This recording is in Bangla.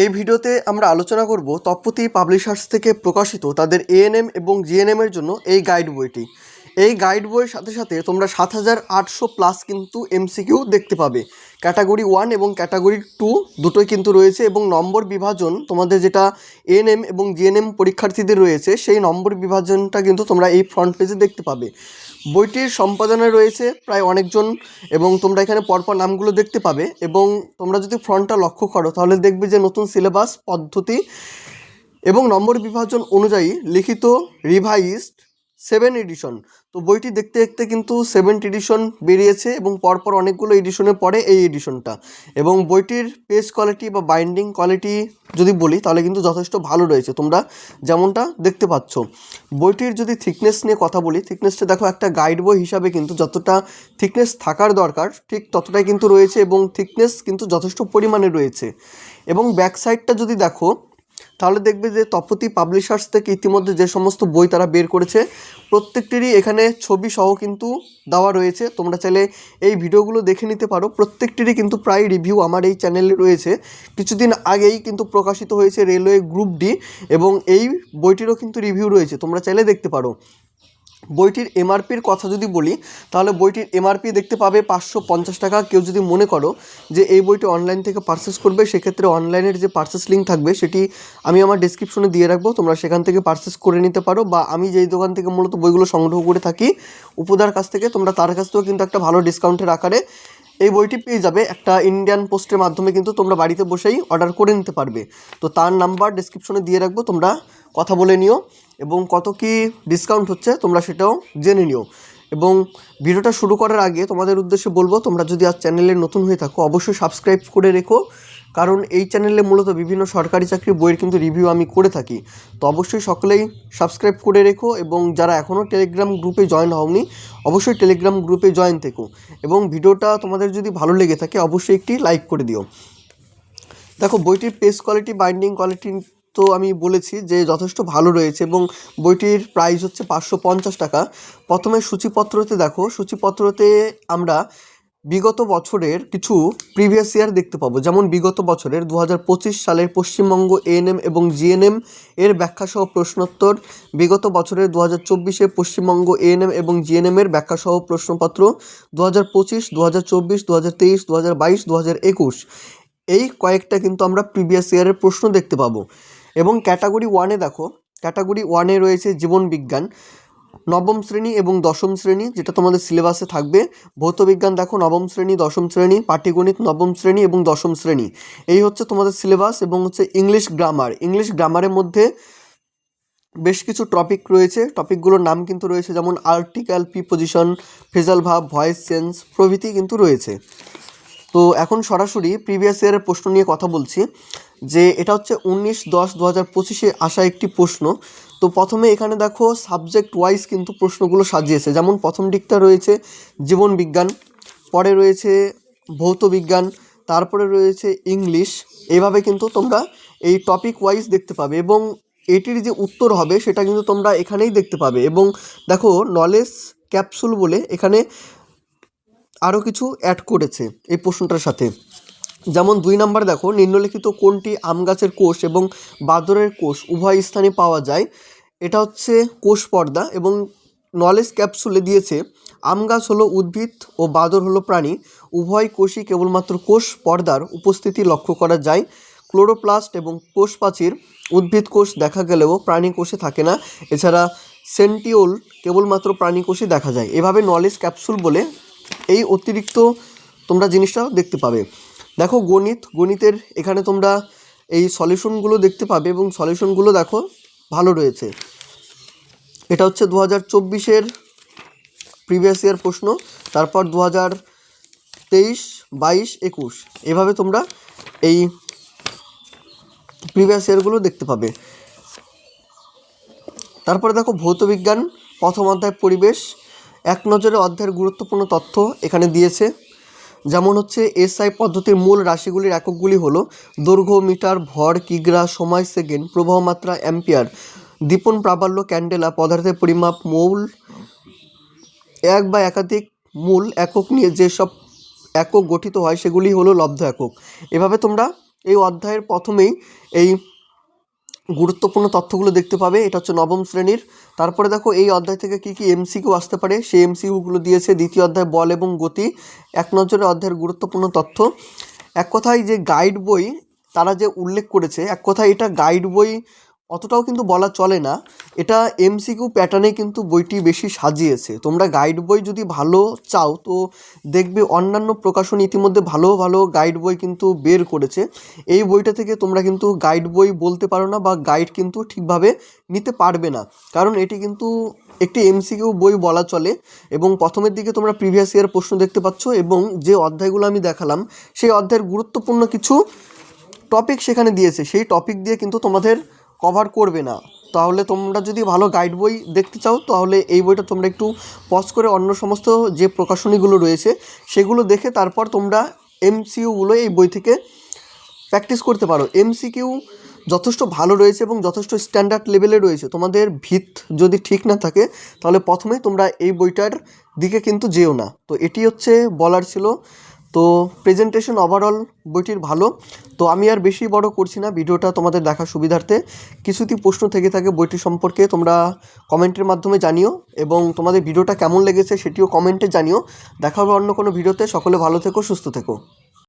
এই ভিডিওতে আমরা আলোচনা করব তপতী পাবলিশার্স থেকে প্রকাশিত তাদের এএনএম এবং জিএনএম এর জন্য এই গাইড বইটি। এই গাইড বইয়ের সাথে সাথে তোমরা ৭৮০০ প্লাস কিন্তু এমসিকিউ দেখতে পাবে। ক্যাটাগরি 1 এবং ক্যাটাগরি 2 দুটোই কিন্তু রয়েছে এবং নম্বর বিভাজন তোমাদের যেটা এএনএম এবং জিএনএম পরীক্ষার্থীদের রয়েছে সেই নম্বর বিভাজনটা কিন্তু তোমরা এই ফ্রন্ট পেজে দেখতে পাবে। বইটির সম্পাদনায় রয়েছে প্রায় অনেকজন এবং তোমরা এখানে পরপর নামগুলো দেখতে পাবে এবং তোমরা যদি ফ্রন্টটা লক্ষ্য করো তাহলে দেখবে যে নতুন সিলেবাস পদ্ধতি এবং নম্বর বিভাজন অনুযায়ী লিখিত রিভাইজড 7 এডিশন। তো বইটি দেখতে দেখতে কিন্তু 7th এডিশন বেরিয়েছে এবং পরপর অনেকগুলো এডিশনের পরে এই এডিশনটা। এবং বইটির পেজ কোয়ালিটি বা বাইন্ডিং কোয়ালিটি যদি বলি তাহলে কিন্তু যথেষ্ট ভালো রয়েছে, তোমরা যেমনটা দেখতে পাচ্ছ। বইটির যদি থিকনেস নিয়ে কথা বলি, থিকনেসটা দেখো একটা গাইড বই হিসাবে কিন্তু যতটা থিকনেস থাকার দরকার ঠিক ততটাই কিন্তু রয়েছে এবং থিকনেস কিন্তু যথেষ্ট পরিমাণে রয়েছে। এবং ব্যাক সাইডটা যদি দেখো তাহলে দেখবে যে তপতী পাবলিশার্স থেকে ইতিমধ্যে যে সমস্ত বই তারা বের করেছে প্রত্যেকটিরই এখানে ছবি সহ কিন্তু দেওয়া রয়েছে। তোমরা চাইলে এই ভিডিওগুলো দেখে নিতে পারো। প্রত্যেকটিরই কিন্তু প্রায় রিভিউ আমার এই চ্যানেলে রয়েছে। কিছুদিন আগেই কিন্তু প্রকাশিত হয়েছে রেলওয়ে গ্রুপ ডি এবং এই বইটিরও কিন্তু রিভিউ রয়েছে, তোমরা চাইলে দেখতে পারো। বইটির এমআরপির কথা যদি বলি তাহলে বইটির এমআরপি দেখতে পাবে 550 টাকা। কেউ যদি মনে করো যে এই বইটি অনলাইন থেকে পারচেস করবে সেক্ষেত্রে অনলাইনের যে পারচেস লিঙ্ক থাকবে সেটি আমি আমার ডেসক্রিপশনে দিয়ে রাখবো, তোমরা সেখান থেকে পারচেস করে নিতে পারো। বা আমি যেই দোকান থেকে মূলত বইগুলো সংগ্রহ করে থাকি উপদার কাছ থেকে, তোমরা তার কাছ থেকেও কিন্তু একটা ভালো ডিসকাউন্টের আকারে এই বইটি পেয়ে যাবে। একটা ইন্ডিয়ান পোস্টের মাধ্যমে কিন্তু তোমরা বাড়িতে বসেই অর্ডার করে নিতে পারবে। তো তার নাম্বার ডেসক্রিপশনে দিয়ে রাখবো, তোমরা কথা বলে নিও এবং কত কি ডিসকাউন্ট হচ্ছে তোমরা সেটাও জেনে নিও। এবং ভিডিওটা শুরু করার আগে তোমাদের উদ্দেশ্যে বলবো, তোমরা যদি আজ চ্যানেলে নতুন হয়ে থাকো অবশ্যই সাবস্ক্রাইব করে রেখো, কারণ এই চ্যানেলে মূলত বিভিন্ন সরকারি চাকরির বইয়ের কিন্তু রিভিউ আমি করে থাকি। তো অবশ্যই সকলেই সাবস্ক্রাইব করে রেখো এবং যারা এখনও টেলিগ্রাম গ্রুপে জয়েন হওনি অবশ্যই টেলিগ্রাম গ্রুপে জয়েন থেকো এবং ভিডিওটা তোমাদের যদি ভালো লেগে থাকে অবশ্যই একটি লাইক করে দিও। দেখো বইটির পেজ কোয়ালিটি বাইন্ডিং কোয়ালিটি তো আমি বলেছি যে যথেষ্ট ভালো রয়েছে এবং বইটির প্রাইস হচ্ছে 550 টাকা। প্রথমে সূচিপত্রতে দেখো, সূচিপত্রতে আমরা বিগত বছরের কিছু প্রিভিয়াস ইয়ার দেখতে পাবো। যেমন বিগত বছরের 2025 সালের পশ্চিমবঙ্গ এএনএম এবং জিএনএম এর ব্যাখ্যাসহ প্রশ্নোত্তর, বিগত বছরের 2024 পশ্চিমবঙ্গ এএনএম এবং জিএনএম এর ব্যাখ্যাসহ প্রশ্নপত্র, 2025, 2024, 2023, 2022, 2021 এই কয়েকটা কিন্তু আমরা প্রিভিয়াস ইয়ারের প্রশ্ন দেখতে পাবো। এবং ক্যাটাগরি 1-এ দেখো, ক্যাটাগরি 1-এ রয়েছে জীবন বিজ্ঞান নবম শ্রেণী এবং দশম শ্রেণী, যেটা তোমাদের সিলেবাসে থাকবে। ভৌতবিজ্ঞান দেখো নবম শ্রেণী, দশম শ্রেণী, পাটিগণিত নবম শ্রেণী এবং দশম শ্রেণী, এই হচ্ছে তোমাদের সিলেবাস। এবং হচ্ছে ইংলিশ গ্রামার, ইংলিশ গ্রামারের মধ্যে বেশ কিছু টপিক রয়েছে, টপিকগুলোর নাম কিন্তু রয়েছে যেমন article, preposition, phrasal verb, voice change প্রভৃতি কিন্তু রয়েছে। তো এখন সরাসরি প্রিভিয়াস ইয়ারের প্রশ্ন নিয়ে কথা বলছি, যে এটা হচ্ছে 19/10/2025 আসা একটি প্রশ্ন। তো প্রথমে এখানে দেখো সাবজেক্ট ওয়াইজ কিন্তু প্রশ্নগুলো সাজিয়েছে। যেমন প্রথম দিকটা রয়েছে জীবন বিজ্ঞান, পরে রয়েছে ভৌত বিজ্ঞান, তারপরে রয়েছে ইংলিশ। এইভাবে কিন্তু তোমরা এই টপিক ওয়াইজ দেখতে পাবে এবং এটির যে উত্তর হবে সেটা কিন্তু তোমরা এখানেই দেখতে পাবে। এবং দেখো নলেজ ক্যাপসুল বলে এখানে আরও কিছু অ্যাড করেছে এই প্রশ্নটার সাথে। যেমন 2 নাম্বার দেখো, নিম্নলিখিত কোনটি আম গাছের কোষ এবং বাদরের কোষ উভয় স্থানে পাওয়া যায়? এটা হচ্ছে কোষ পর্দা। এবং নলেজ ক্যাপসুলে দিয়েছে আম গাছ হলো উদ্ভিদ ও বাদর হলো প্রাণী, উভয় কোষই কেবলমাত্র কোষ পর্দার উপস্থিতি লক্ষ্য করা যায়। ক্লোরোপ্লাস্ট এবং কোষ প্রাচীর উদ্ভিদ কোষ দেখা গেলেও প্রাণী কোষে থাকে না। এছাড়া সেন্টিওল কেবলমাত্র প্রাণী কোষে দেখা যায়। এভাবে নলেজ ক্যাপসুল বলে এই অতিরিক্ত তোমরা জিনিসটা দেখতে পাবে। দেখো গণিত, গণিতের এখানে তোমরা এই সলিউশনগুলো দেখতে পাবে এবং সলিউশনগুলো দেখো ভালো রয়েছে। এটা হচ্ছে 2024-এর প্রিভিয়াস ইয়ার প্রশ্ন, তারপর 2023, 22, 21 এভাবে তোমরা এই প্রিভিয়াস ইয়ারগুলো দেখতে পাবে। তারপরে দেখো ভৌতবিজ্ঞান প্রথম অধ্যায় পরিবেশ, এক নজরে অধ্যায়ের গুরুত্বপূর্ণ তথ্য এখানে দিয়েছে। যেমন হচ্ছে এসআই পদ্ধতির মূল রাশিগুলির এককগুলি হলো দৈর্ঘ্য মিটার, ভর কিগ্রা, সময় সেকেন্ড, প্রবাহ মাত্রা অ্যাম্পিয়ার, দীপন প্রাবল্য ক্যান্ডেলা, পদার্থের পরিমাপ, মৌল এক বা একাধিক মূল একক নিয়ে যেসব একক গঠিত হয় সেগুলি হলো লব্ধ একক। এভাবে তোমরা এই অধ্যায়ের প্রথমেই এই গুরুত্বপূর্ণ তথ্যগুলো দেখতে পাবে। এটা হচ্ছে নবম শ্রেণীর। তারপরে দেখো এই অধ্যায় থেকে কী কী এমসিকিউ আসতে পারে সেই এমসিকিউগুলো দিয়েছে। দ্বিতীয় অধ্যায় বল এবং গতি, এক নজরে অধ্যায়ের গুরুত্বপূর্ণ তথ্য। এক কথায় যে গাইড বই তারা যে উল্লেখ করেছে, এক কথায় এটা গাইড বই অতটাও কিন্তু বলা চলে না, এটা এমসিকিউ প্যাটার্নে কিন্তু বইটি বেশি সাজিয়েছে। তোমরা গাইড বই যদি ভালো চাও তো দেখবে অন্যান্য প্রকাশনী ইতিমধ্যে ভালো ভালো গাইড বই কিন্তু বের করেছে। এই বইটা থেকে তোমরা কিন্তু গাইড বই বলতে পারো না বা গাইড কিন্তু ঠিকভাবে নিতে পারবে না, কারণ এটি কিন্তু একটি এমসিকিউ বই বলা চলে। এবং প্রথমের দিকে তোমরা প্রিভিয়াস ইয়ার প্রশ্ন দেখতে পাচ্ছ এবং যে অধ্যায়গুলো আমি দেখালাম সেই অধ্যায়ের গুরুত্বপূর্ণ কিছু টপিক সেখানে দিয়েছে, সেই টপিক দিয়ে কিন্তু তোমাদের কভার করবে না। তাহলে তোমরা যদি ভালো গাইড বই দেখতে চাও তাহলে এই বইটা তোমরা একটু পজ করে অন্য সমস্ত যে প্রকাশনীগুলো রয়েছে সেগুলো দেখে তারপর তোমরা এমসিকিউগুলো এই বই থেকে প্র্যাকটিস করতে পারো। এমসিকিউ যথেষ্ট ভালো রয়েছে এবং যথেষ্ট স্ট্যান্ডার্ড লেভেলে রয়েছে। তোমাদের ভিত যদি ঠিক না থাকে তাহলে প্রথমেই তোমরা এই বইটার দিকে কিন্তু যেও না। তো এটি হচ্ছে বলার ছিল। তো প্রেজেন্টেশন ওভারঅল বইটির ভালো। তো আমি আর বেশি বড় করছি না ভিডিওটা তোমাদের দেখার সুবিধার্থে। কিছু যদি প্রশ্ন থেকে থাকে বইটি সম্পর্কে তোমরা কমেন্টের মাধ্যমে জানিও এবং তোমাদের ভিডিওটা কেমন লেগেছে সেটিও কমেন্টে জানিও। দেখা হবে অন্য কোনো ভিডিওতে। সকলে ভালো থেকো, সুস্থ থেকো।